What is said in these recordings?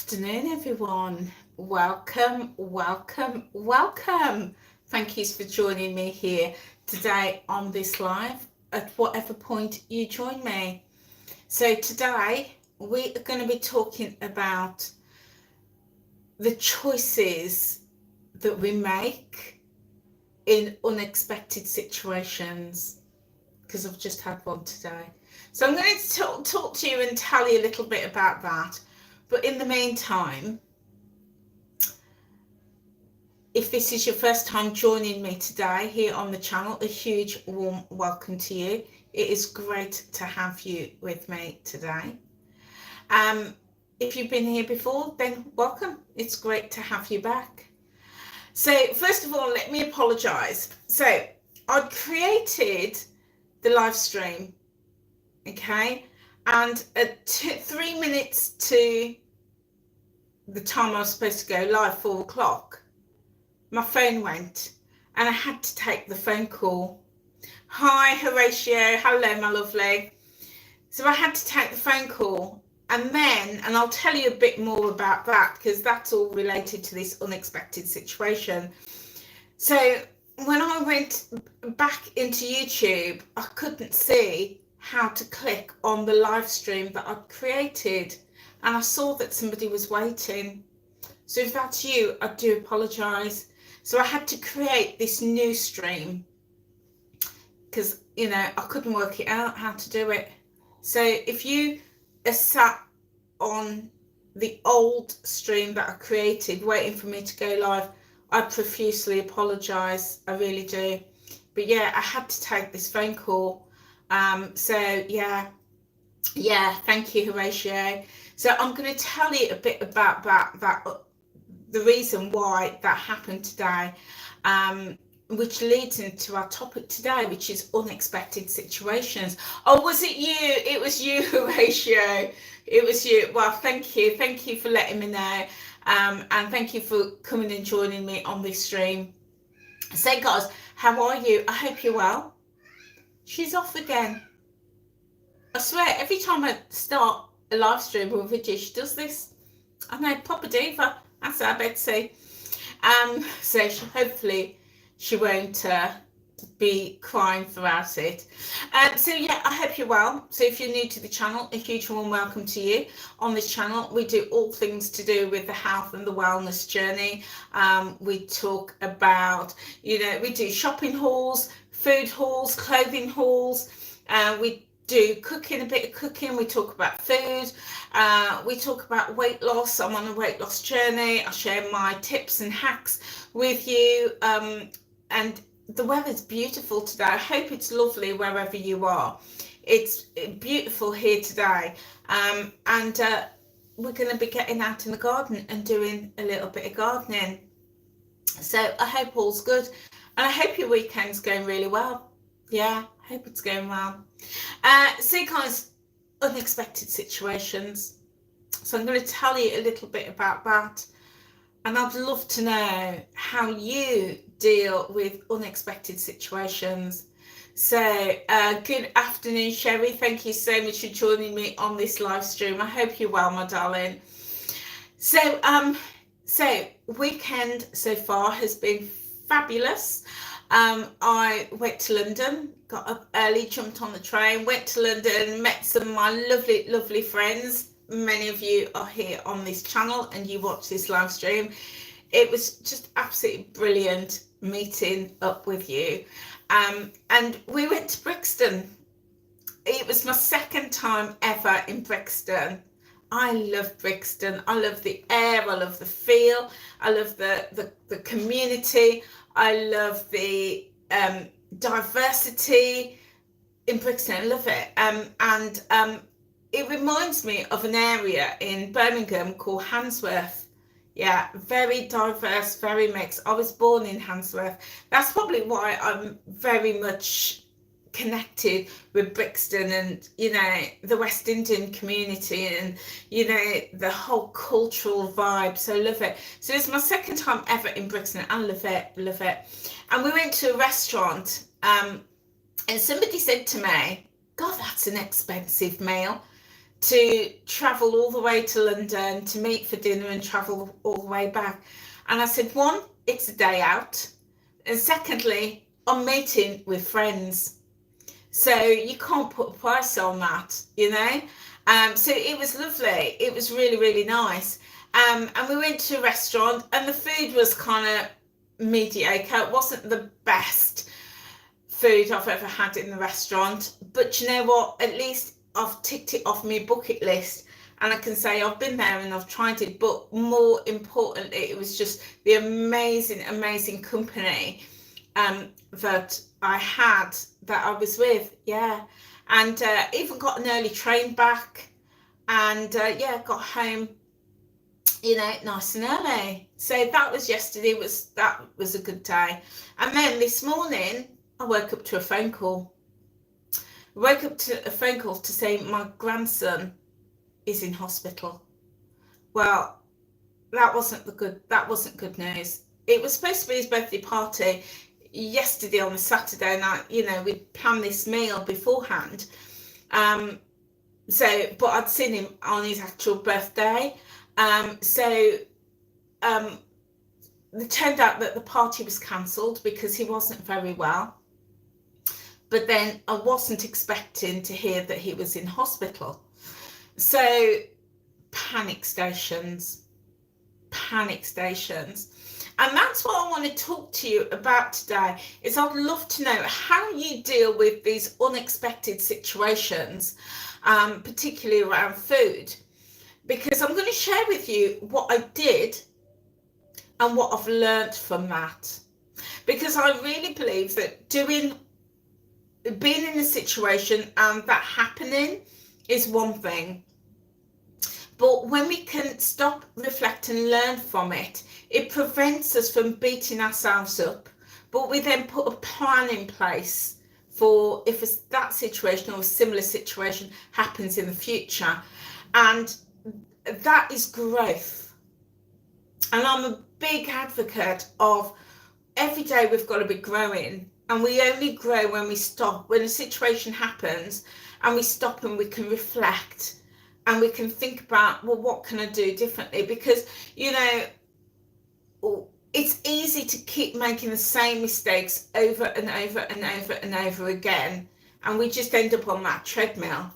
afternoon, everyone. Welcome, welcome, welcome. Thank you for joining me here today on this live at whatever point you join me. So today we are going to be talking about the choices that we make in unexpected situations, because I've just had one today. So I'm going to talk to you and tell you a little bit about that. But in the meantime, if this is your first time joining me today here on the channel, a huge warm welcome to you. It is great to have you with me today. If you've been here before, then welcome. It's great to have you back. So first of all, let me apologise. So I created the live stream, okay? And at 3 minutes to the time I was supposed to go live, 4 o'clock, my phone went and I had to take the phone call. Hi, Horatio. Hello, my lovely. So I had to take the phone call, and I'll tell you a bit more about that because that's all related to this unexpected situation. So when I went back into YouTube, I couldn't see how to click on the live stream that I'd created, and I saw that somebody was waiting. So if that's you, I do apologise. So I had to create this new stream because, I couldn't work it out how to do it. So if you are sat on the old stream that I created waiting for me to go live, I profusely apologise. I really do. But yeah, I had to take this phone call. So yeah, thank you, Horatio. So I'm going to tell you a bit about the reason why that happened today, which leads into our topic today, which is unexpected situations. Oh, was it you? It was you, Horatio. It was you. Well, thank you for letting me know, and thank you for coming and joining me on this stream. So guys, how are you? I hope you're well. She's off again. I swear, every time I start a live stream or a video, she does this. I know, Papa Diva. That's our Betsy. So hopefully she won't be crying throughout it. So yeah, I hope you're well. So if you're new to the channel, a huge warm welcome to you. On this channel, we do all things to do with the health and the wellness journey. We talk about, we do shopping hauls, food hauls, clothing hauls. We do cooking, a bit of cooking. We talk about food. We talk about weight loss. I'm on a weight loss journey. I share my tips and hacks with you. And the weather's beautiful today. I hope it's lovely wherever you are. It's beautiful here today. And we're going to be getting out in the garden and doing a little bit of gardening. So I hope all's good. And I hope your weekend's going really well. Yeah, I hope it's going well. So guys, unexpected situations. So I'm going to tell you a little bit about that. And I'd love to know how you deal with unexpected situations. So good afternoon, Sherry. Thank you so much for joining me on this live stream. I hope you're well, my darling. So weekend so far has been fabulous. I went to London, got up early, jumped on the train, went to London, met some of my lovely friends. Many of you are here on this channel and you watch this live stream. It was just absolutely brilliant meeting up with you. And we went to Brixton. It was my second time ever in Brixton. I love Brixton. I love the air. I love the feel. I love the community. I love the diversity in Brixton. I love it. And it reminds me of an area in Birmingham called Handsworth. Yeah, very diverse, very mixed. I was born in Handsworth. That's probably why I'm very much connected with Brixton and, the West Indian community and, the whole cultural vibe. So I love it. So it's my second time ever in Brixton. I love it. And we went to a restaurant and somebody said to me, God, that's an expensive meal. to travel all the way to London to meet for dinner and travel all the way back. And I said, one, it's a day out. And secondly, I'm meeting with friends. So you can't put a price on that, you know. So it was lovely. It was really, really nice. And we went to a restaurant and the food was kind of mediocre. It wasn't the best food I've ever had in the restaurant. But you know what? At least I've ticked it off my bucket list and I can say I've been there and I've tried it. But more importantly, it was just the amazing, amazing company that I had, that I was with. Yeah. And even got an early train back, and yeah, got home, you know, nice and early. So that was yesterday. That was a good day. And then this morning I woke up to a phone call. To say my grandson is in hospital. Well, that wasn't good news. It was supposed to be his birthday party yesterday on a Saturday night. You know, we'd planned this meal beforehand. But I'd seen him on his actual birthday. It turned out that the party was cancelled because he wasn't very well. But then I wasn't expecting to hear that he was in hospital. So panic stations. And that's what I want to talk to you about today. Is I'd love to know how you deal with these unexpected situations, particularly around food. Because I'm going to share with you what I did and what I've learned from that. Because I really believe that being in a situation and that happening is one thing. But when we can stop, reflect and learn from it, it prevents us from beating ourselves up. But we then put a plan in place for if that situation or a similar situation happens in the future. And that is growth. And I'm a big advocate of every day we've got to be growing. And we only grow when we stop, when a situation happens and we stop and we can reflect and we can think about, well, what can I do differently? Because, you know, it's easy to keep making the same mistakes over and over and over and over again. And we just end up on that treadmill.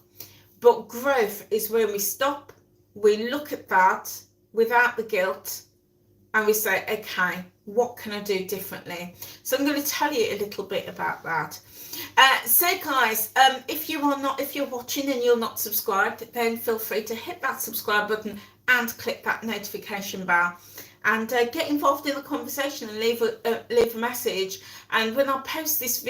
But growth is when we stop, we look at that without the guilt, and we say, okay, what can I do differently? So I'm going to tell you a little bit about that. So guys, if you're watching and you're not subscribed, then feel free to hit that subscribe button and click that notification bell, and get involved in the conversation and leave a message. And when I post this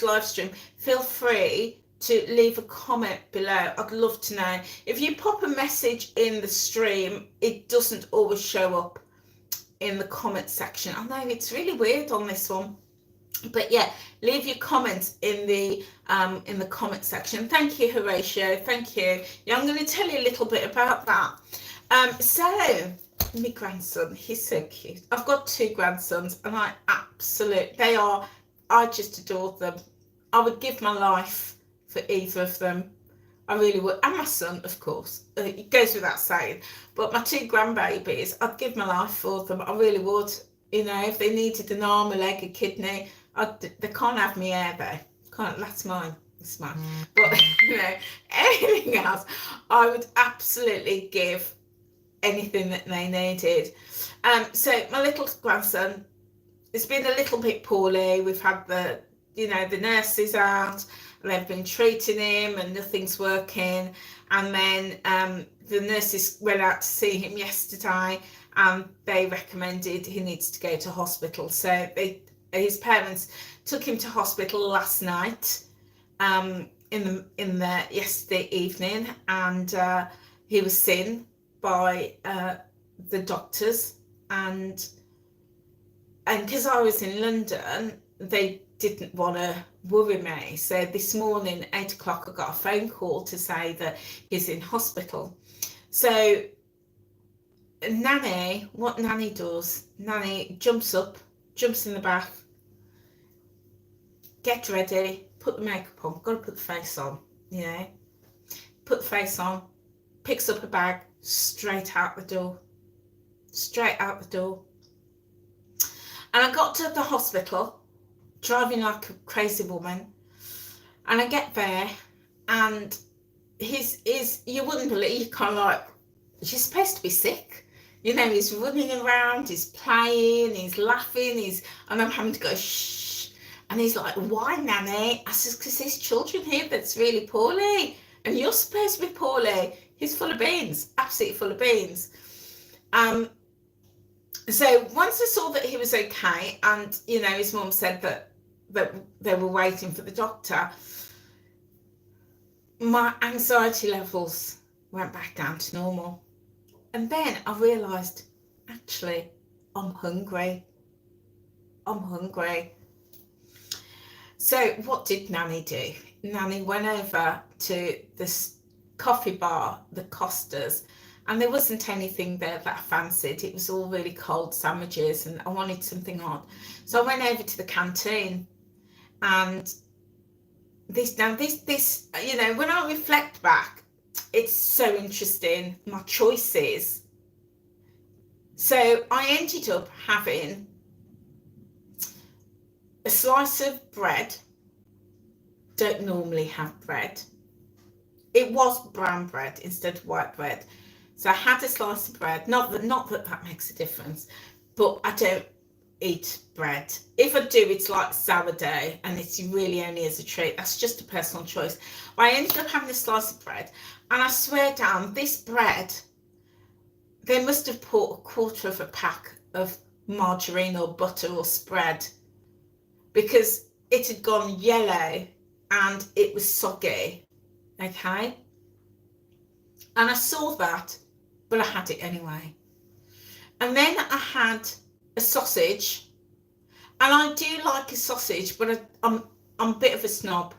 live stream, feel free to leave a comment below. I'd love to know. If you pop a message in the stream, it doesn't always show up in the comment section. I know it's really weird on this one, but yeah, leave your comments in the comment section. Thank you, Horatio. Thank you. Yeah, I'm going to tell you a little bit about that. So my grandson, he's so cute. I've got 2 grandsons, and I just adore them. I would give my life for either of them. I really would. And my son, of course. It goes without saying. But my 2 grandbabies, I'd give my life for them. I really would. You know, if they needed an arm, a leg, a kidney, they can't have me hair though. That's mine. That's mine. But, you know, anything else, I would absolutely give anything that they needed. So my little grandson has been a little bit poorly. We've had the nurses out. They've been treating him and nothing's working. And then the nurses went out to see him yesterday, and they recommended he needs to go to hospital. So his parents took him to hospital last night, in the yesterday evening, and he was seen by the doctors, and because I was in London, they didn't want to worry me. So this morning, 8 o'clock, I got a phone call to say that he's in hospital. So Nanny, what Nanny does, Nanny jumps up, jumps in the bath, get ready, put the makeup on, got to put the face on, you know, put the face on, picks up a bag, straight out the door. Straight out the door. And I got to the hospital, driving like a crazy woman. And I get there, and you wouldn't believe, kind of like, she's supposed to be sick. You know, he's running around, he's playing, he's laughing, and I'm having to go, shh. And he's like, why, Nanny? I said, because there's children here that's really poorly, and you're supposed to be poorly. He's full of beans, absolutely full of beans. So once I saw that he was okay, and, you know, his mum said that they were waiting for the doctor, my anxiety levels went back down to normal. And then I realised, actually, I'm hungry. I'm hungry. So what did Nanny do? Nanny went over to this coffee bar, the Costas, and there wasn't anything there that I fancied. It was all really cold sandwiches, and I wanted something odd. So I went over to the canteen, and this, you know, when I reflect back, it's so interesting, my choices. So I ended up having a slice of bread. Don't normally have bread. It was brown bread instead of white bread. So I had a slice of bread. Not that makes a difference, but I don't eat bread. If I do, it's like sourdough, and it's really only as a treat. That's just a personal choice. But I ended up having a slice of bread, and I swear down, this bread, they must have put a quarter of a pack of margarine or butter or spread, because it had gone yellow and it was soggy. Okay, and I saw that, but I had it anyway. And then I had a sausage, and I do like a sausage, but I'm a bit of a snob.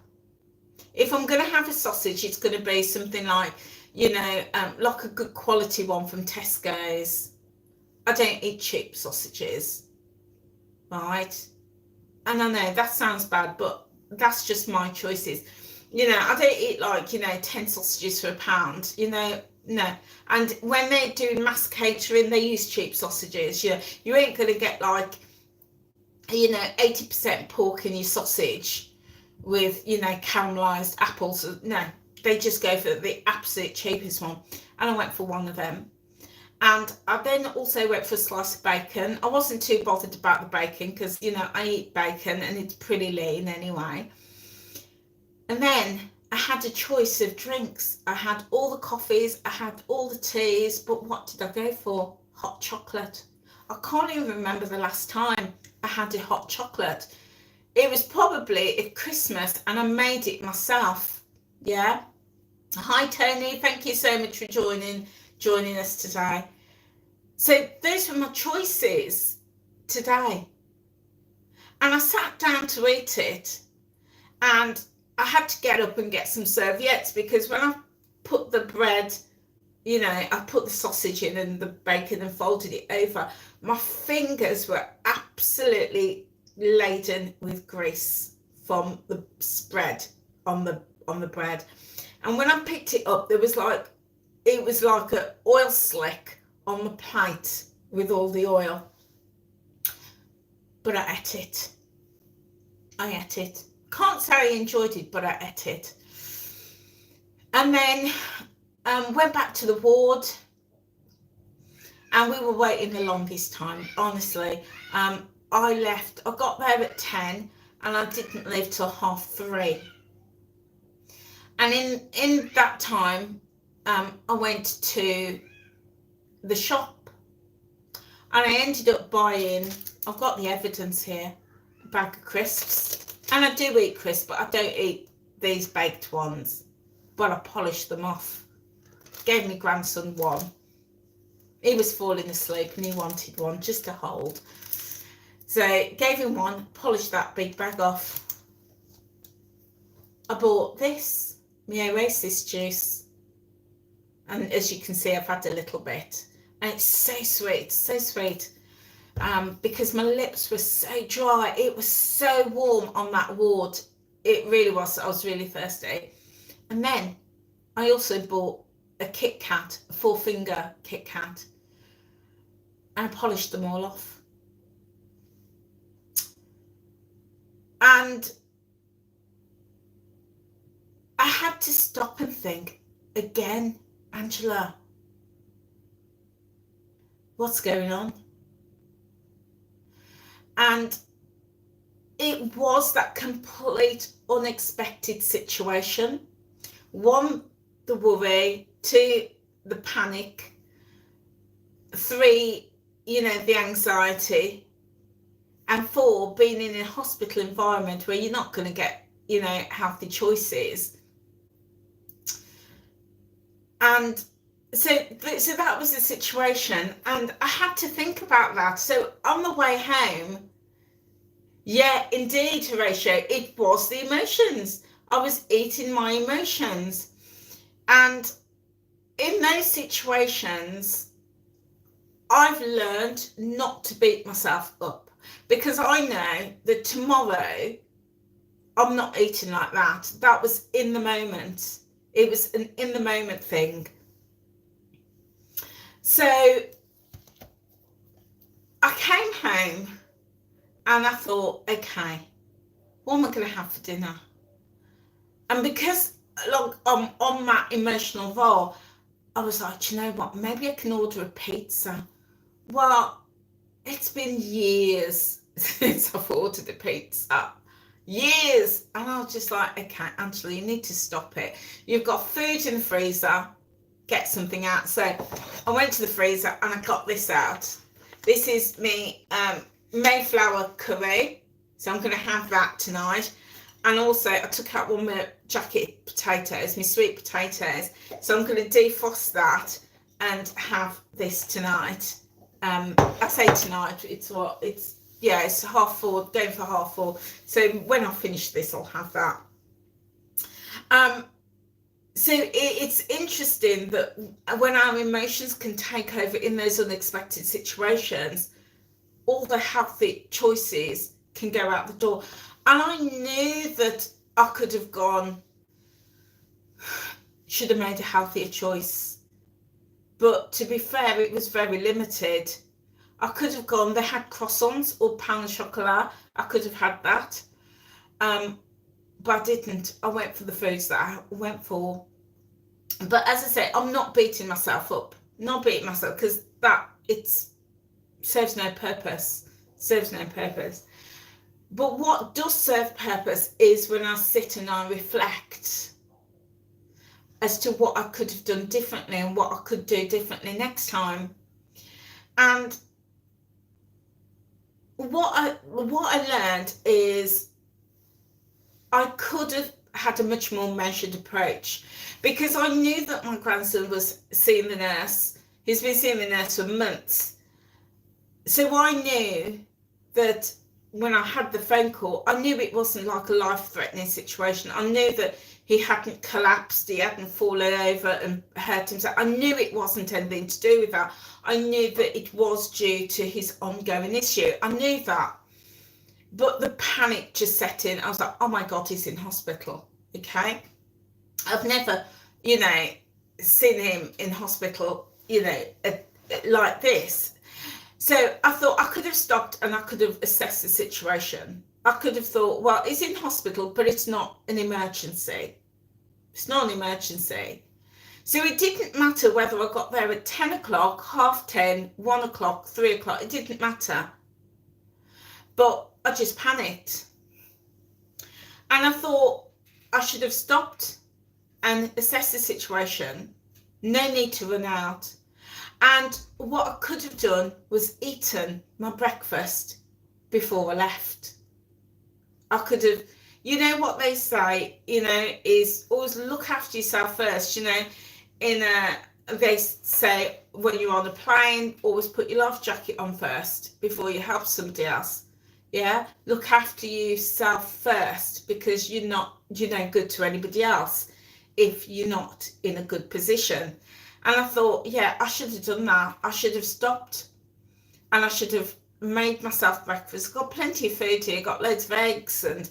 If I'm going to have a sausage, it's going to be something like, you know, like a good quality one from Tesco's. I don't eat cheap sausages, right? And I know that sounds bad, but that's just my choices. You know, I don't eat like, you know, 10 sausages for £1, you know, no. And when they do mass catering, they use cheap sausages. You ain't going to get like, you know, 80% pork in your sausage with, you know, caramelized apples. No, they just go for the absolute cheapest one. And I went for one of them. And I then also went for a slice of bacon. I wasn't too bothered about the bacon because, you know, I eat bacon and it's pretty lean anyway. And then I had a choice of drinks. I had all the coffees, I had all the teas, but what did I go for? Hot chocolate. I can't even remember the last time I had a hot chocolate. It was probably at Christmas, and I made it myself. Yeah. Hi Tony, thank you so much for joining us today. So those were my choices today. And I sat down to eat it, and I had to get up and get some serviettes, because when I put the bread, you know, I put the sausage in and the bacon and folded it over, my fingers were absolutely laden with grease from the spread on the bread. And when I picked it up, it was like an oil slick on the plate with all the oil. But I ate it. Can't say I enjoyed it, but I ate it. And then went back to the ward, and we were waiting the longest time, honestly. I got there at 10, and I didn't leave till 3:30. And in that time, I went to the shop, and I ended up buying, I've got the evidence here, a bag of crisps. And I do eat crisps, but I don't eat these baked ones. But I polished them off. Gave my grandson one. He was falling asleep and he wanted one just to hold. So gave him one, polished that big bag off. I bought this, my Oasis juice. And as you can see, I've had a little bit. And it's so sweet. Because my lips were so dry. It was so warm on that ward. It really was. I was really thirsty. And then I also bought a Kit Kat, a 4-finger Kit Kat, and I polished them all off. And I had to stop and think again, Angela, what's going on? And it was that complete unexpected situation. 1, the worry. 2, the panic. 3, the anxiety. And 4, being in a hospital environment where you're not going to get, healthy choices. And so that was the situation. And I had to think about that. So on the way home, yeah, indeed, Horatio, it was the emotions. I was eating my emotions. And in those situations, I've learned not to beat myself up, because I know that tomorrow I'm not eating like that. That was in the moment. It was an in the moment thing. So I came home and I thought, okay, what am I going to have for dinner? And because I'm on that emotional roll, I was like, do you know what? Maybe I can order a pizza. Well, it's been years since I've ordered a pizza. Years. And I was just like, okay, Angela, you need to stop it. You've got food in the freezer. Get something out. So I went to the freezer and I got this out. This is me Mayflower curry. So I'm going to have that tonight. And also I took out one of my jacket potatoes, my sweet potatoes. So I'm going to defrost that and have this tonight. I say tonight, it's 4:30, going for 4:30. So when I finish this, I'll have that. So it's interesting that when our emotions can take over in those unexpected situations, all the healthy choices can go out the door. And I knew that I could have gone, should have made a healthier choice. But to be fair, it was very limited. I could have gone, they had croissants or pain au chocolat. I could have had that. But I didn't. I went for the foods that I went for. But as I say, I'm not beating myself up. Not beating myself, because serves no purpose. Serves no purpose. But what does serve purpose is when I sit and I reflect as to what I could have done differently and what I could do differently next time. And what I learned is I could have had a much more measured approach, because I knew that my grandson was seeing the nurse. He's been seeing the nurse for months. So I knew that when I had the phone call, I knew it wasn't like a life-threatening situation. I knew that he hadn't collapsed, he hadn't fallen over and hurt himself. I knew it wasn't anything to do with that. I knew that it was due to his ongoing issue. I knew that. But the panic just set in. I was like, oh my God, he's in hospital. Okay. I've never, seen him in hospital, like this. So I thought I could have stopped and I could have assessed the situation. I could have thought, well, he's in hospital, but it's not an emergency. It's not an emergency. So it didn't matter whether I got there at 10 o'clock, 10:30, 1 o'clock, 3 o'clock. It didn't matter. But I just panicked. And I thought I should have stopped and assessed the situation. No need to run out. And what I could have done was eaten my breakfast before I left. I could have, what they say, is always look after yourself first. They say when you're on a plane, always put your life jacket on first before you help somebody else. Yeah, look after yourself first, because you're not, good to anybody else if you're not in a good position. And I thought, yeah, I should have done that. I should have stopped and I should have made myself breakfast. Got plenty of food here, got loads of eggs and,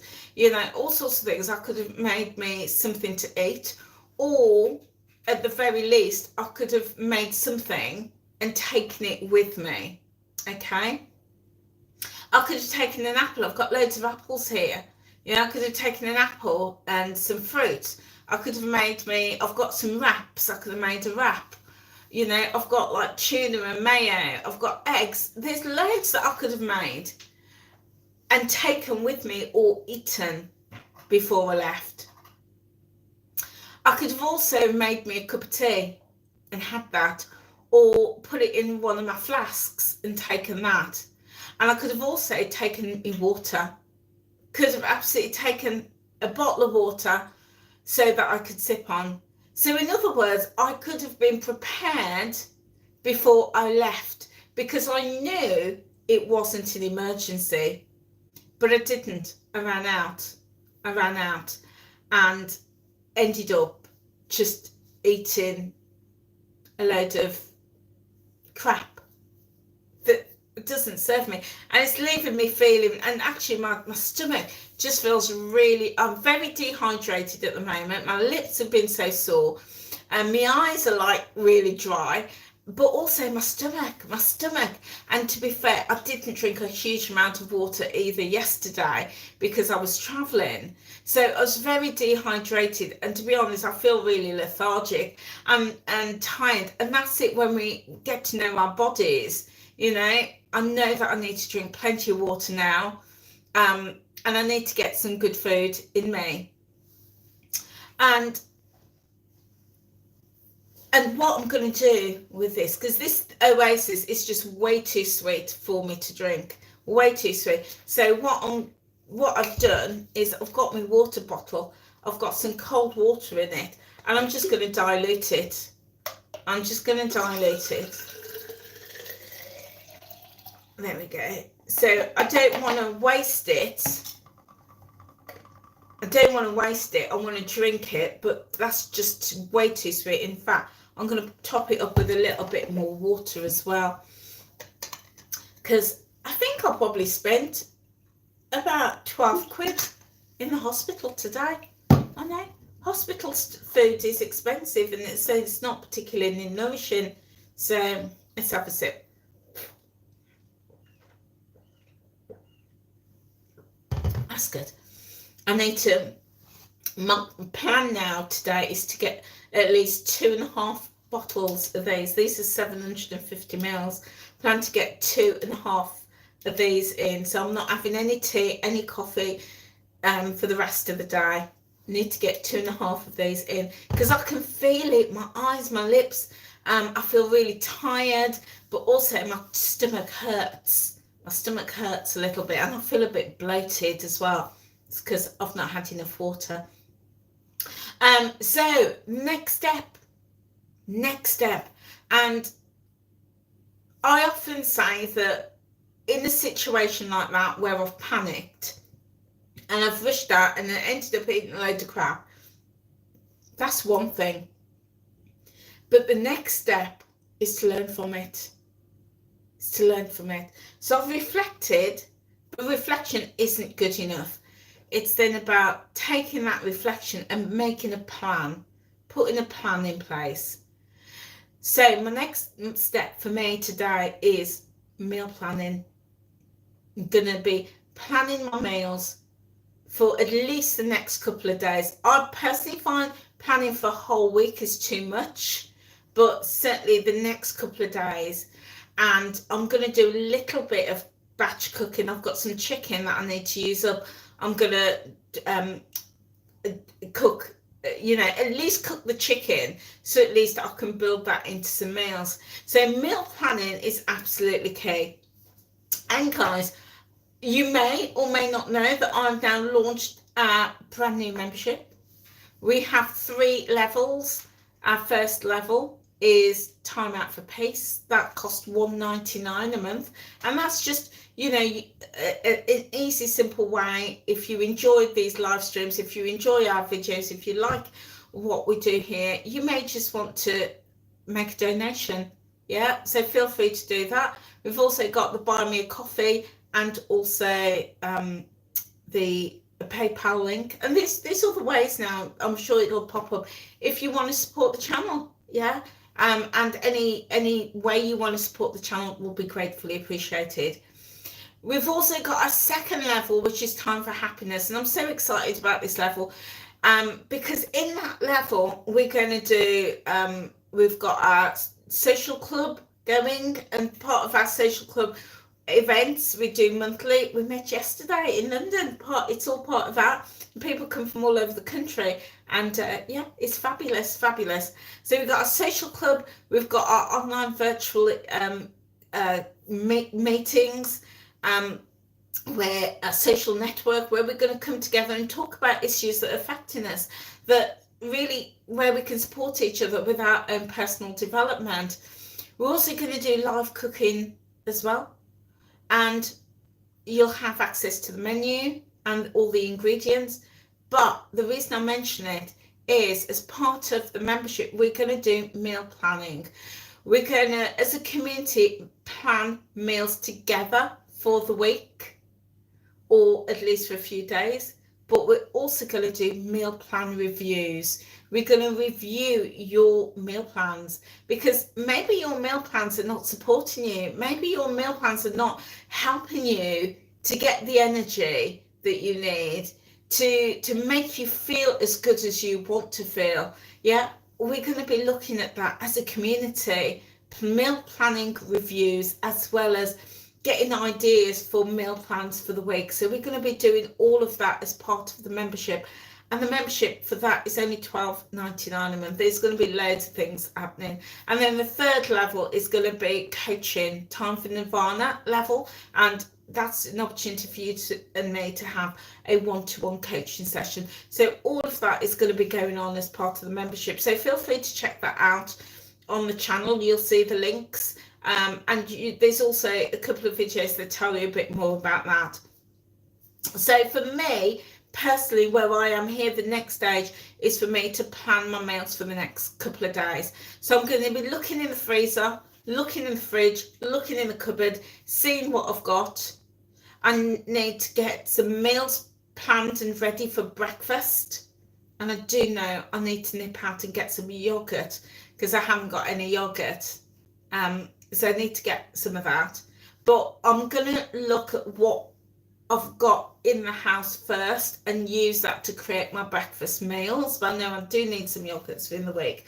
all sorts of things. I could have made me something to eat, or at the very least, I could have made something and taken it with me. Okay, I could have taken an apple. I've got loads of apples here. You know, I could have taken an apple and some fruit. I could have I've got some wraps. I could have made a wrap. You know, I've got like tuna and mayo. I've got eggs. There's loads that I could have made and taken with me or eaten before I left. I could have also made me a cup of tea and had that, or put it in one of my flasks and taken that. And I could have also taken me water. Could have absolutely taken a bottle of water so that I could sip on. So in other words, I could have been prepared before I left, because I knew it wasn't an emergency. But I didn't. I ran out and ended up just eating a load of crap that doesn't serve me, and it's leaving me feeling, and actually my stomach just feels really, I'm very dehydrated at the moment. My lips have been so sore and my eyes are like really dry, but also my stomach. And to be fair, I didn't drink a huge amount of water either yesterday because I was traveling, so I was very dehydrated, and to be honest, I feel really lethargic and tired. And that's it, when we get to know our bodies, you know, I know that I need to drink plenty of water now, and I need to get some good food in me. And what I'm going to do with this, because this Oasis is just way too sweet for me to drink, way too sweet. So what I've done is I've got my water bottle, I've got some cold water in it, and I'm just going to dilute it. There we go. So I don't want to waste it. I want to drink it, but that's just way too sweet. In fact, I'm going to top it up with a little bit more water as well, because I think I probably spent about 12 quid in the hospital today. I know hospital food is expensive, and it's not particularly nourishing. So let's have a sip. That's good. I need to, my plan now today is to get at least 2.5 bottles of these. These are 750 mils. Plan to get 2.5 of these in. So I'm not having any tea, any coffee for the rest of the day. I need to get 2.5 of these in, because I can feel it, my eyes, my lips. I feel really tired, but also my stomach hurts. My stomach hurts a little bit, and I feel a bit bloated as well. It's because I've not had enough water. So next step, and I often say that in a situation like that where I've panicked and I've rushed out and I ended up eating a load of crap, that's one thing. But the next step is to learn from it. So I've reflected, but reflection isn't good enough. It's then about taking that reflection and making a plan, putting a plan in place. So my next step for me today is meal planning. I'm going to be planning my meals for at least the next couple of days. I personally find planning for a whole week is too much, but certainly the next couple of days. And I'm going to do a little bit of batch cooking. I've got some chicken that I need to use up. I'm going to cook, you know, at least cook the chicken, so at least I can build that into some meals. So meal planning is absolutely key. And guys, you may or may not know that I've now launched a brand new membership. We have 3 levels. Our first level is Time Out for Peace. That costs $1.99 a month, and that's just, you know, an easy, simple way. If you enjoyed these live streams, if you enjoy our videos, if you like what we do here, you may just want to make a donation. Yeah, so feel free to do that. We've also got the Buy Me a Coffee and also the a PayPal link, and there's other ways now. I'm sure it'll pop up if you want to support the channel. Yeah. And any way you want to support the channel will be gratefully appreciated. We've also got a second level, which is time for happiness, and I'm so excited about this level, because in that level we're going to do we've got our social club going, and part of our social club events we do monthly. We met yesterday in London. It's all part of that. People come from all over the country, and yeah, it's fabulous. So we've got our social club, we've got our online virtual meetings, where a social network where we're going to come together and talk about issues that are affecting us, that really where we can support each other with our own personal development. We're also going to do live cooking as well, and you'll have access to the menu and all the ingredients. But the reason I mention it is, as part of the membership, we're going to do meal planning. We're going to, as a community, plan meals together for the week, or at least for a few days. But we're also going to do meal plan reviews. We're going to review your meal plans, because maybe your meal plans are not supporting you. Maybe your meal plans are not helping you to get the energy that you need to make you feel as good as you want to feel. Yeah, we're going to be looking at that as a community, meal planning reviews, as well as getting ideas for meal plans for the week. So we're going to be doing all of that as part of the membership, and the membership for that is only $12.99 a month. There's going to be loads of things happening. And then the third level is going to be coaching, time for nirvana level, and that's an opportunity for you and me to have a one-to-one coaching session. So all of that is going to be going on as part of the membership. So feel free to check that out on the channel. You'll see the links. And there's also a couple of videos that tell you a bit more about that. So for me personally, where I am here, the next stage is for me to plan my meals for the next couple of days. So I'm going to be looking in the freezer, looking in the fridge, looking in the cupboard, seeing what I've got. I need to get some meals planned and ready for breakfast, and I do know I need to nip out and get some yogurt, because I haven't got any yogurt. So I need to get some of that. But I'm going to look at what I've got in the house first and use that to create my breakfast meals. But I know I do need some yogurts in the week.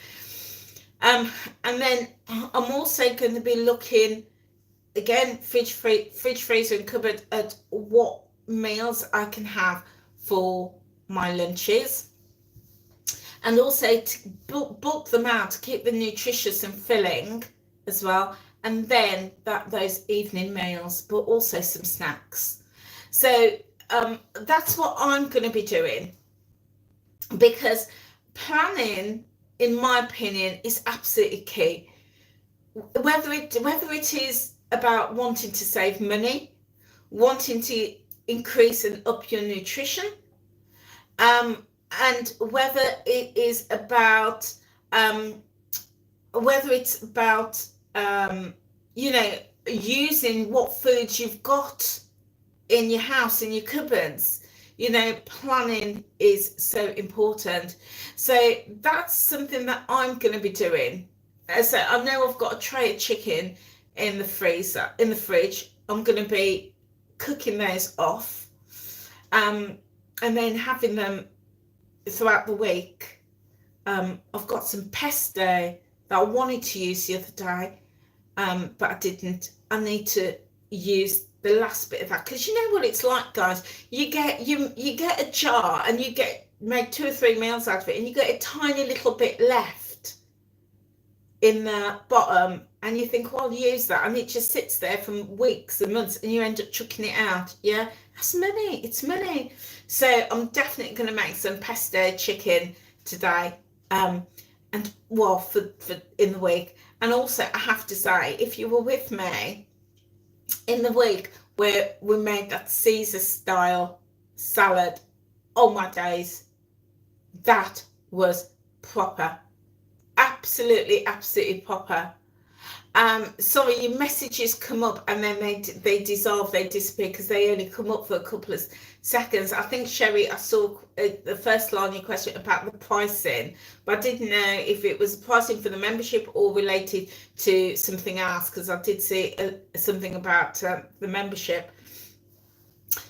And then I'm also going to be looking, again, fridge, freezer and cupboard, at what meals I can have for my lunches. And also to bulk them out, to keep them nutritious and filling as well. And then those evening meals, but also some snacks. So that's what I'm going to be doing, because planning, in my opinion, is absolutely key. Whether it is about wanting to save money, wanting to increase and up your nutrition, and whether it is about using what foods you've got in your house, in your cupboards. Planning is so important. So that's something that I'm going to be doing. So I know I've got a tray of chicken in the fridge. I'm going to be cooking those off, and then having them throughout the week. I've got some pesto that I wanted to use the other day, but I didn't. I need to use the last bit of that, because you know what it's like, guys. You get a jar and you make 2 or 3 meals out of it, and you get a tiny little bit left in the bottom, and you think, well, I'll use that, and it just sits there for weeks and months, and you end up chucking it out. Yeah, that's money. It's money. So I'm definitely going to make some pesto chicken today, and well, for in the week. And also, I have to say, if you were with me in the week where we made that Caesar style salad, oh my days, that was proper. Absolutely proper. Sorry, your messages come up and then they dissolve, they disappear because they only come up for a couple of seconds. I think, Sherry, I saw the first line of your question about the pricing, but I didn't know if it was pricing for the membership or related to something else, because I did see something about the membership.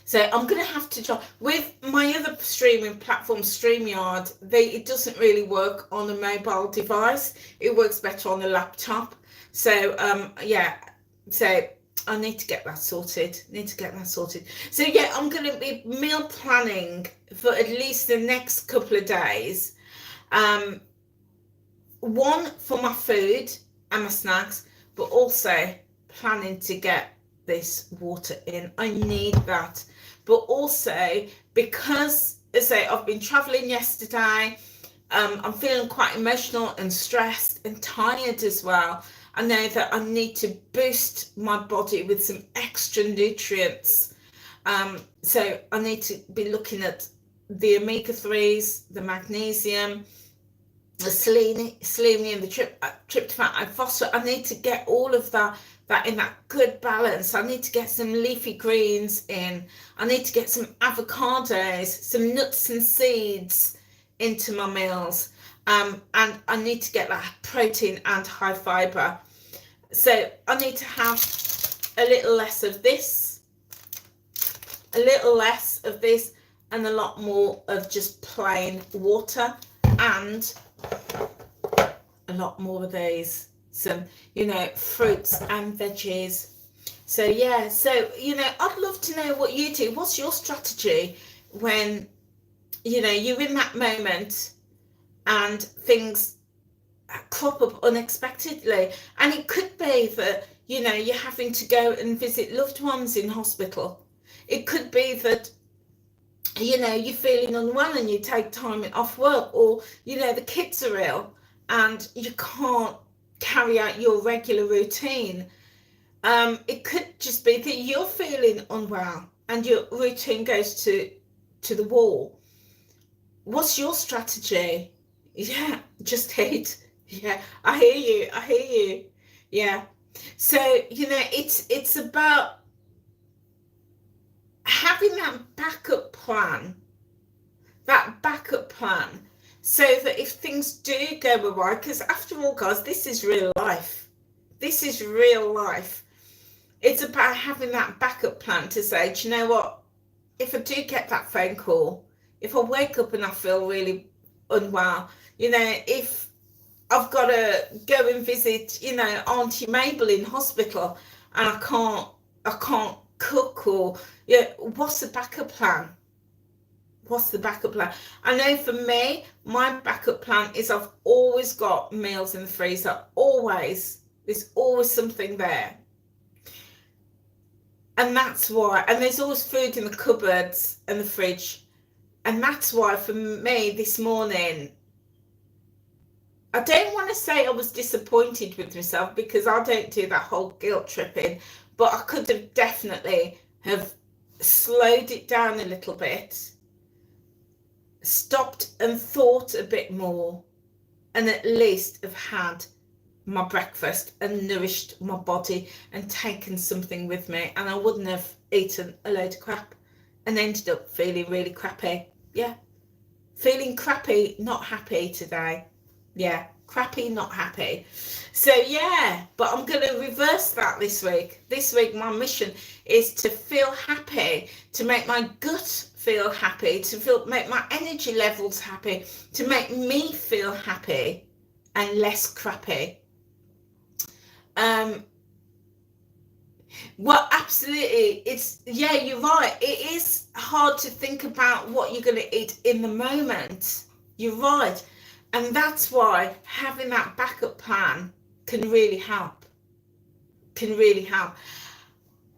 So I'm going to have to try. With my other streaming platform, StreamYard, it doesn't really work on a mobile device. It works better on a laptop. So yeah, so I need to get that sorted. So yeah, I'm going to be meal planning for at least the next couple of days. One for my food and my snacks, but also planning to get this water in. I need that. But also because, as I say, I've been traveling yesterday, I'm feeling quite emotional and stressed and tired as well. I know that I need to boost my body with some extra nutrients. So I need to be looking at the omega-3s, the magnesium, the selenium, the tryptophan, and phosphorus. I need to get all of that in that good balance. I need to get some leafy greens in. I need to get some avocados, some nuts and seeds into my meals. And I need to get that protein and high fiber. So I need to have a little less of this, and a lot more of just plain water, and a lot more of these, some, fruits and veggies. So yeah, I'd love to know what you do. What's your strategy when, you're in that moment and things crop up unexpectedly? And it could be that, you're having to go and visit loved ones in hospital. It could be that, you're feeling unwell and you take time off work, or, the kids are ill and you can't carry out your regular routine. It could just be that you're feeling unwell and your routine goes to the wall. What's your strategy? Yeah, just hate. Yeah, I hear you. Yeah. So, it's about having that backup plan, so that if things do go awry, because after all, guys, this is real life. It's about having that backup plan to say, do you know what? If I do get that phone call, if I wake up and I feel really unwell, if I've got to go and visit, Auntie Mabel in hospital and I can't cook, or what's the backup plan? I know for me, my backup plan is I've always got meals in the freezer. There's always something there. And that's why, and there's always food in the cupboards and the fridge. And that's why for me this morning, I don't want to say I was disappointed with myself, because I don't do that whole guilt tripping, but I could have definitely have slowed it down a little bit, stopped and thought a bit more, and at least have had my breakfast and nourished my body and taken something with me, and I wouldn't have eaten a load of crap and ended up feeling really crappy. Yeah, feeling crappy, not happy today. Yeah, crappy, not happy. So yeah, but I'm going to reverse that this week. This week my mission is to feel happy, to make my gut feel happy, to make my energy levels happy, to make me feel happy and less crappy. Well, absolutely. You're right. It is hard to think about what you're going to eat in the moment. You're right. And that's why having that backup plan can really help.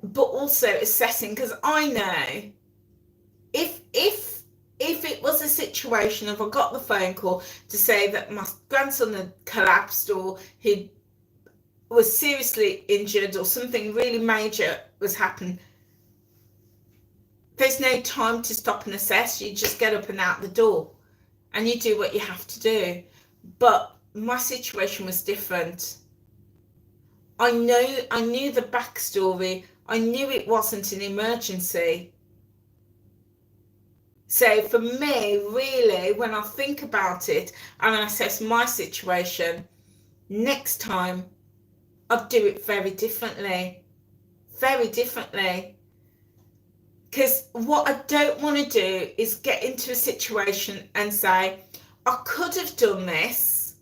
But also assessing, because I know if it was a situation, if I got the phone call to say that my grandson had collapsed, or he was seriously injured, or something really major was happening, there's no time to stop and assess. You just get up and out the door and you do what you have to do. But my situation was different. I knew the backstory. I knew it wasn't an emergency. So for me, really, when I think about it and I assess my situation, next time I'd do it very differently. Very differently. Because what I don't want to do is get into a situation and say, I could have done this,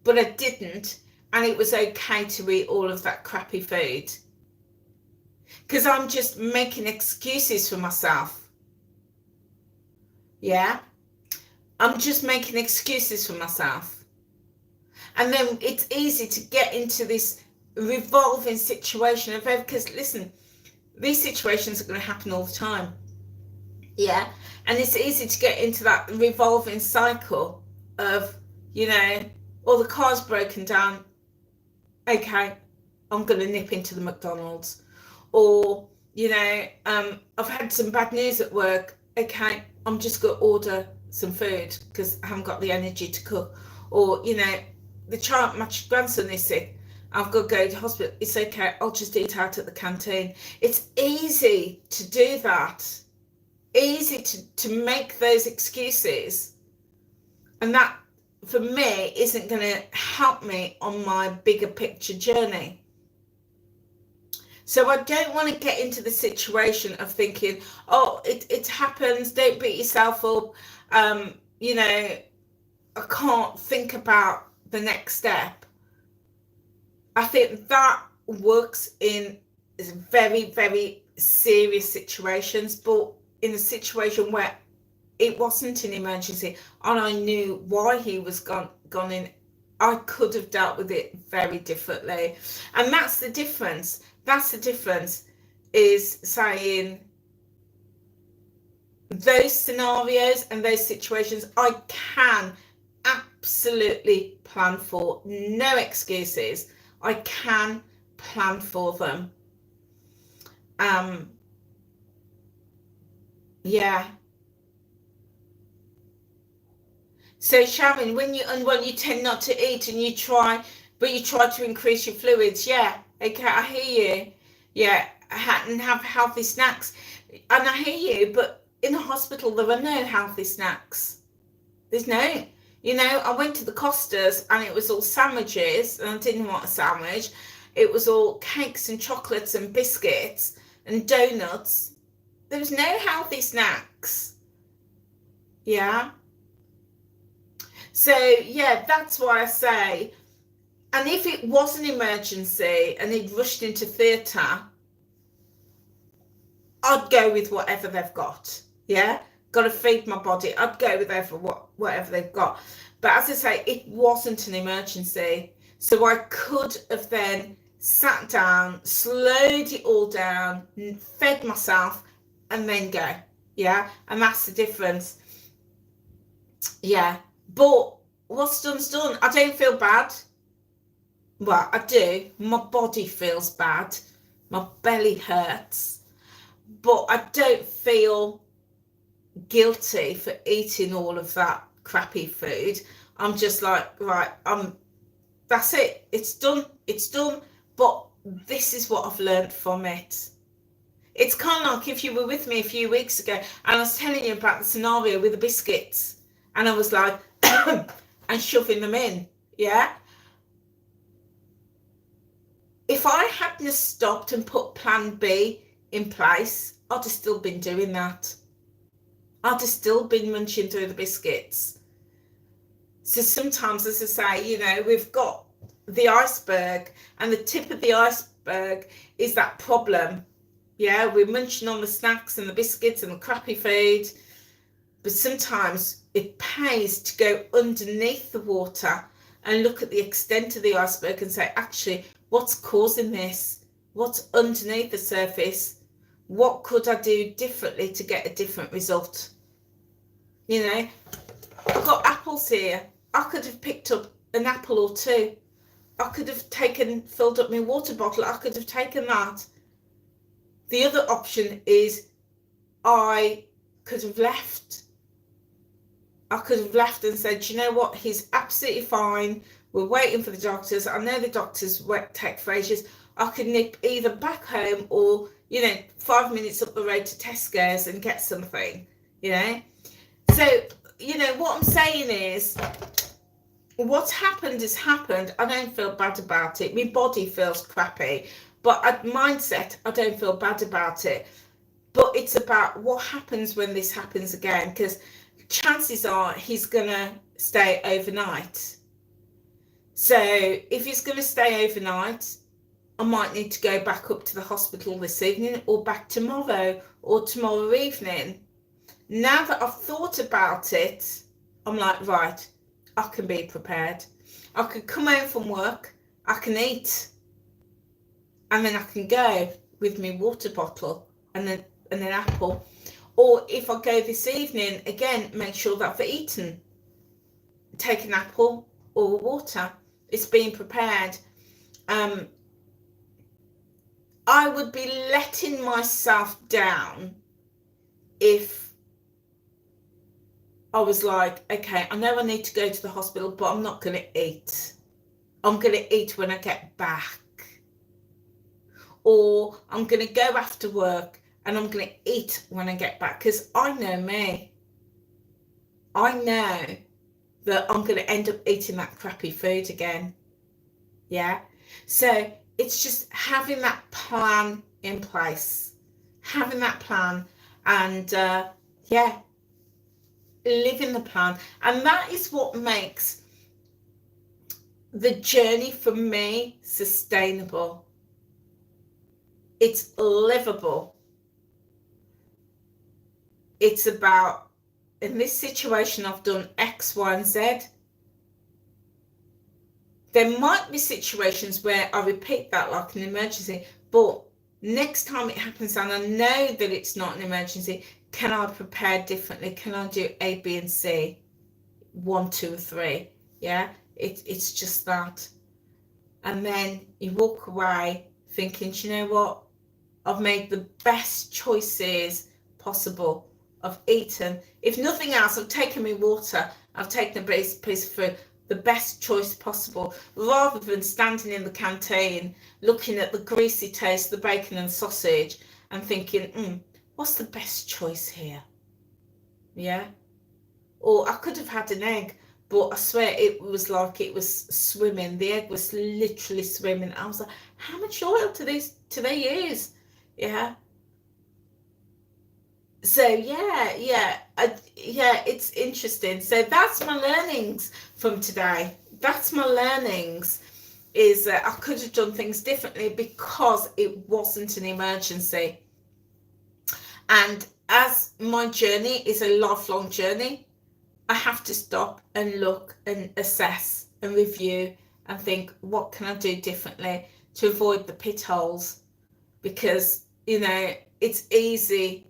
but I didn't, and it was okay to eat all of that crappy food. Because I'm just making excuses for myself. Yeah? I'm just making excuses for myself. And then it's easy to get into this revolving situation of, because listen, these situations are going to happen all the time. Yeah? And it's easy to get into that revolving cycle of, the car's broken down. Okay, I'm going to nip into the McDonald's. Or, I've had some bad news at work. Okay, I'm just going to order some food because I haven't got the energy to cook. Or, my grandson is sick. I've got to go to hospital. It's okay, I'll just eat out at the canteen. It's easy to do that. Easy to make those excuses. And that, for me, isn't going to help me on my bigger picture journey. So I don't want to get into the situation of thinking, oh, it happens, don't beat yourself up. I can't think about the next step. I think that works in very, very serious situations, but in a situation where it wasn't an emergency and I knew why he was gone in, I could have dealt with it very differently. And that's the difference. That's the difference, is saying those scenarios and those situations I can absolutely plan for. No excuses. I can plan for them. Yeah. So Sharon, when you tend not to eat and you try to increase your fluids. Yeah, okay, I hear you. Yeah, and have healthy snacks. And I hear you, but in the hospital there are no healthy snacks. There's no, I went to the Costas and it was all sandwiches and I didn't want a sandwich. It was all cakes and chocolates and biscuits and donuts. There was no healthy snacks. Yeah. So, yeah, that's why I say, and if it was an emergency and he'd rushed into theatre, I'd go with whatever they've got. Yeah? Got to feed my body. I'd go with whatever they've got. But as I say, it wasn't an emergency. So I could have then sat down, slowed it all down, fed myself, and then go. Yeah? And that's the difference. Yeah. But what's done's done. I don't feel bad. Well, I do. My body feels bad. My belly hurts. But I don't feel guilty for eating all of that crappy food. I'm just like, right, that's it. It's done. It's done. But this is what I've learned from it. It's kind of like if you were with me a few weeks ago and I was telling you about the scenario with the biscuits. And I was like, and shoving them in, yeah? If I hadn't stopped and put plan B in place, I'd have still been doing that. I'd have still been munching through the biscuits. So sometimes, as I say, we've got the iceberg, and the tip of the iceberg is that problem. Yeah, we're munching on the snacks and the biscuits and the crappy food. But sometimes it pays to go underneath the water and look at the extent of the iceberg and say, actually, what's causing this? What's underneath the surface? What could I do differently to get a different result? I've got apples here. I could have picked up an apple or two. I could have filled up my water bottle. I could have taken that. The other option is I could have left. I could have left and said, you know what, he's absolutely fine. We're waiting for the doctors. I know the doctors take for ages. I could nip either back home or, 5 minutes up the road to Tesco's and get something, So, what I'm saying is, what's happened has happened. I don't feel bad about it. My body feels crappy, but at mindset, I don't feel bad about it. But it's about what happens when this happens again, because chances are he's going to stay overnight. So if he's going to stay overnight, I might need to go back up to the hospital this evening or back tomorrow or tomorrow evening. Now that I've thought about it, I'm like, right, I can be prepared. I could come home from work, I can eat, and then I can go with my water bottle and an apple. Or if I go this evening, again, make sure that I've eaten. Take an apple or water. It's being prepared. I would be letting myself down if I was like, okay, I know I need to go to the hospital, but I'm not going to eat. I'm going to eat when I get back. Or I'm going to go after work and I'm going to eat when I get back. Because I know me. I know that I'm going to end up eating that crappy food again. Yeah? So it's just having that plan in place. Having that plan and, living the plan. And that is what makes the journey for me sustainable. It's livable. It's about, in this situation, I've done X, Y, and Z. There might be situations where I repeat that like an emergency, but next time it happens and I know that it's not an emergency, can I prepare differently? Can I do A, B, and C? 1, 2, 3. Yeah, it's just that. And then you walk away thinking, do you know what? I've made the best choices possible. I've eaten. If nothing else, I've taken my water. I've taken a piece of food. The best choice possible, rather than standing in the canteen looking at the greasy toast, the bacon and sausage, and thinking, what's the best choice here? Yeah. Or I could have had an egg, but I swear it was like it was swimming. The egg was literally swimming. I was like, how much oil do they use? Yeah. So it's interesting. So that's my learnings from today. That's my learnings, is that I could have done things differently because it wasn't an emergency. And as my journey is a lifelong journey, I have to stop and look and assess and review and think, what can I do differently to avoid the pit holes? Because, it's easy.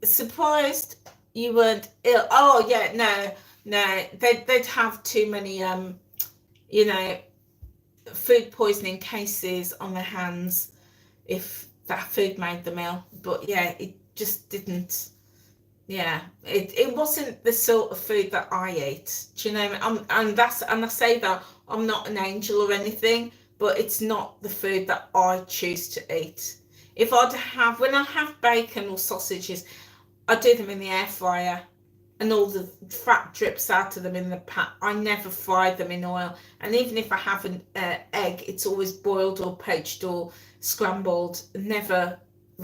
Surprised you weren't ill. Oh yeah, no, they'd have too many food poisoning cases on their hands if that food made them ill. But yeah, it just didn't. Yeah, it wasn't the sort of food that I ate. Do you know what I mean? And I say that I'm not an angel or anything, but it's not the food that I choose to eat. If when I have bacon or sausages, I do them in the air fryer and all the fat drips out of them in the pan. I never fry them in oil. And even if I have an egg, it's always boiled or poached or scrambled, never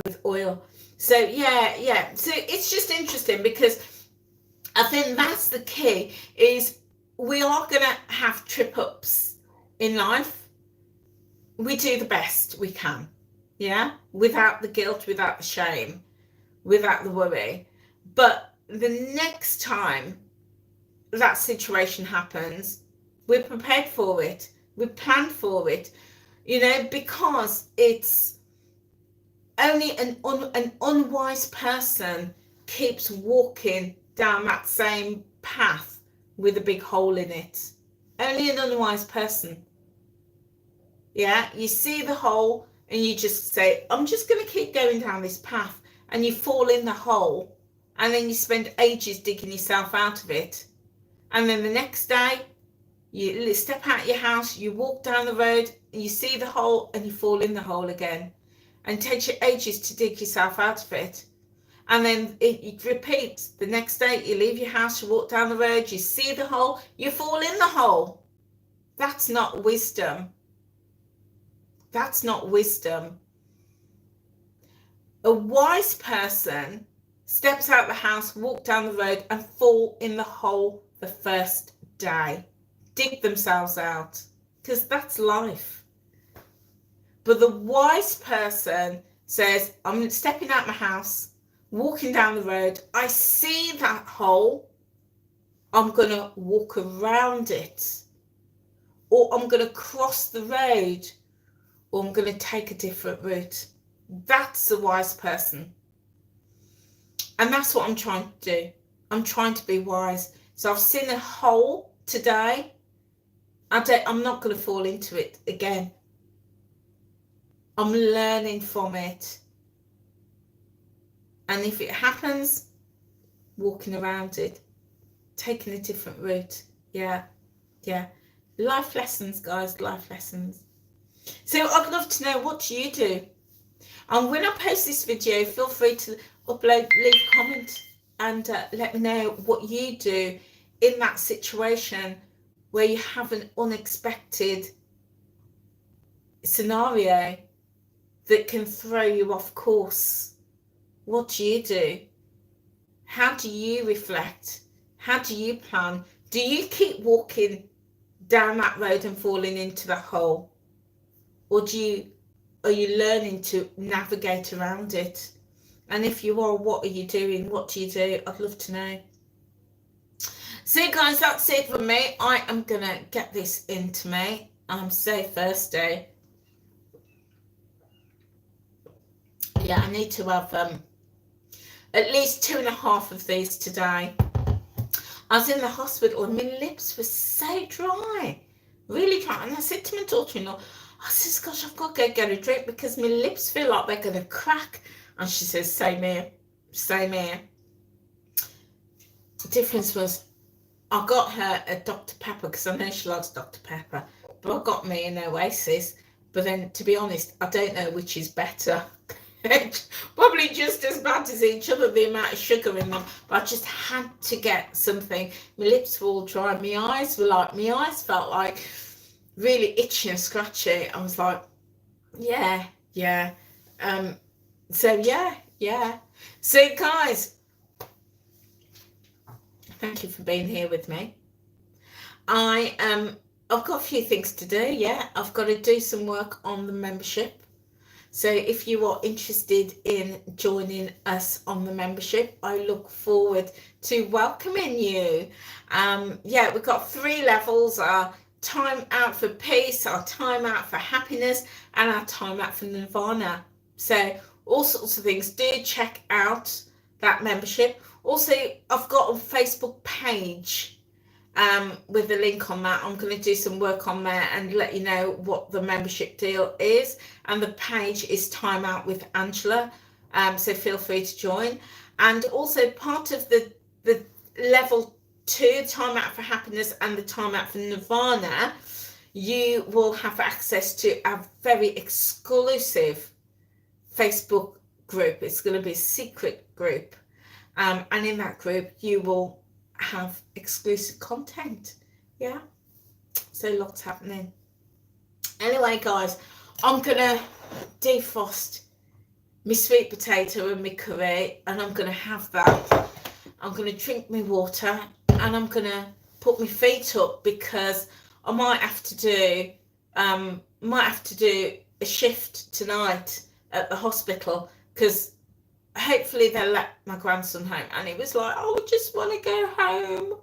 with oil. So yeah. So it's just interesting, because I think that's the key, is we are going to have trip ups in life. We do the best we can. Yeah, without the guilt, without the shame, without the worry. But the next time that situation happens, we're prepared for it. We planned for it, because it's only an unwise person keeps walking down that same path with a big hole in it. Only an unwise person. Yeah, you see the hole and you just say, I'm just going to keep going down this path, and you fall in the hole, and then you spend ages digging yourself out of it, and then the next day You step out your house, you walk down the road, you see the hole and you fall in the hole again. And it takes you ages to dig yourself out of it. And then it repeats. The next day you leave your house, you walk down the road, you see the hole, you fall in the hole. That's not wisdom. That's not wisdom. A wise person steps out the house, walk down the road and fall in the hole the first day. Dig themselves out, because that's life. But the wise person says, I'm stepping out my house, walking down the road, I see that hole, I'm going to walk around it, or I'm going to cross the road, or I'm going to take a different route. That's the wise person. And that's what I'm trying to do. I'm trying to be wise. So I've seen a hole today. I'm not going to fall into it again. I'm learning from it. And if it happens, walking around it, taking a different route. Yeah. Life lessons, guys, life lessons. So I'd love to know, what do you do? And when I post this video, feel free to upload, leave a comment and let me know what you do in that situation where you have an unexpected scenario that can throw you off course. What do you do? How do you reflect? How do you plan? Do you keep walking down that road and falling into the hole? Or are you learning to navigate around it? And if you are, what are you doing? What do you do? I'd love to know. So guys, that's it for me. I am going to get this into me. I'm so thirsty. Yeah, I need to have at least 2.5 of these today. I was in the hospital and my lips were so dry. Really dry. And I said to my daughter-in-law, I says, gosh, I've got to go get a drink because my lips feel like they're going to crack. And she says, same here. Same here. The difference was I got her a Dr. Pepper because I know she likes Dr. Pepper. But I got me an Oasis. But then, to be honest, I don't know which is better. Probably just as bad as each other, the amount of sugar in them. But I just had to get something. My lips were all dry. My eyes felt like really itchy and scratchy. I was like, yeah. So yeah. So guys, thank you for being here with me. I've got a few things to do. Yeah, I've got to do some work on the membership. So if you are interested in joining us on the membership, I look forward to welcoming you. Yeah, we've got 3 levels: our time out for peace, our time out for happiness, and our time out for nirvana. So all sorts of things. Do check out that membership. Also, I've got a Facebook page with a link on that. I'm going to do some work on there and let you know what the membership deal is. And the page is Time Out with Angela. So feel free to join. And also part of the level 2, Time Out for Happiness, and the Time Out for Nirvana, you will have access to a very exclusive Facebook group. It's going to be a secret group. And in that group, you will have exclusive content. Yeah, so lots happening. Anyway, guys, I'm gonna defrost my sweet potato and my curry, and I'm gonna have that. I'm gonna drink my water, and I'm gonna put my feet up because I might have to do a shift tonight at the hospital, because hopefully they'll let my grandson home. And he was like, oh, I just want to go home.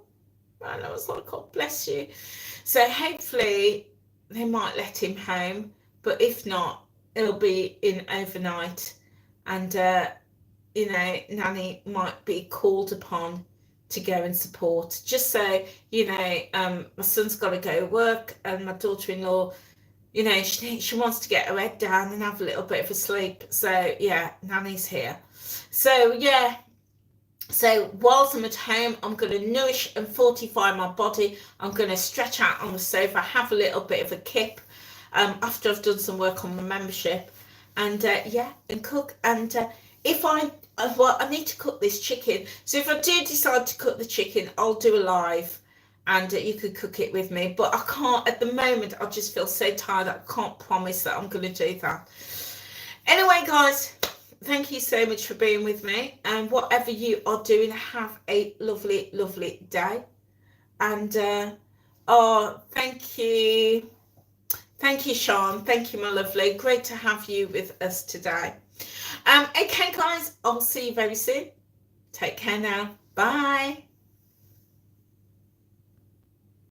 And I was like, God bless you. So hopefully they might let him home. But if not, it'll be in overnight. And, Nanny might be called upon to go and support. Just so, my son's got to go to work, and my daughter-in-law, she wants to get her head down and have a little bit of a sleep. So, yeah, Nanny's here. So, yeah, So whilst I'm at home, I'm going to nourish and fortify my body. I'm going to stretch out on the sofa, have a little bit of a kip after I've done some work on my membership, and yeah, and cook. And if I well, I need to cook this chicken. So if I do decide to cook the chicken, I'll do a live, and you could cook it with me. But I can't at the moment. I just feel so tired. I can't promise that I'm going to do that. Anyway, guys, thank you so much for being with me, and whatever you are doing, have a lovely, lovely day. And oh, thank you, Sean. Thank you, my lovely. Great to have you with us today. Okay, guys, I'll see you very soon. Take care now. Bye.